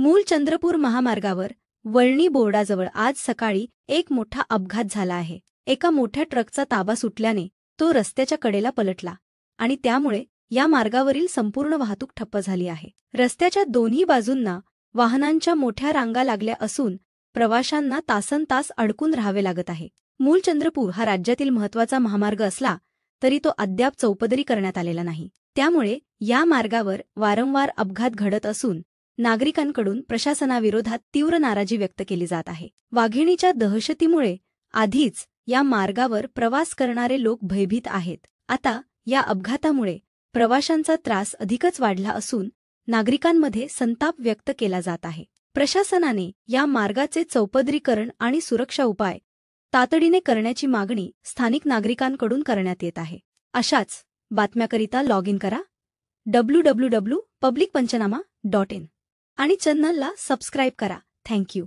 मूल चंद्रपूर महामार्गावर वळणी बोर्डाजवळ आज सकाळी एक मोठा अपघात झाला आहे। एका मोठ्या ट्रकचा ताबा सुटल्याने तो रस्त्याच्या कडेला पलटला आणि त्यामुळे या मार्गावरील संपूर्ण वाहतूक ठप्प झाली आहे। रस्त्याच्या दोन्ही बाजूंना वाहनांच्या मोठ्या रांगा लागल्या असून प्रवाशांना तासनतास अडकून राहावे लागत आहे। मूल चंद्रपूर हा राज्यातील महत्त्वाचा महामार्ग असला तरी तो अद्याप चौपदरी करण्यात आलेला नाही। त्यामुळे या मार्गावर वारंवार अपघात घडत असून नागरिकांकडून प्रशासनाविरोधात तीव्र नाराजी व्यक्त केली जात आहे। वाघिणीच्या दहशतीमुळे आधीच या मार्गावर प्रवास करणारे लोक भयभीत आहेत। आता या अपघातामुळे प्रवाशांचा त्रास अधिकच वाढला असून नागरिकांमध्ये संताप व्यक्त केला जात आहे। प्रशासनाने या मार्गाचे चौपदरीकरण आणि सुरक्षा उपाय तातडीने करण्याची मागणी स्थानिक नागरिकांकडून करण्यात येत आहे। अशाच बातम्याकरिता लॉग इन करा www.publicpanchanama.in आणि चॅनलला सबस्क्राईब करा। Thank you.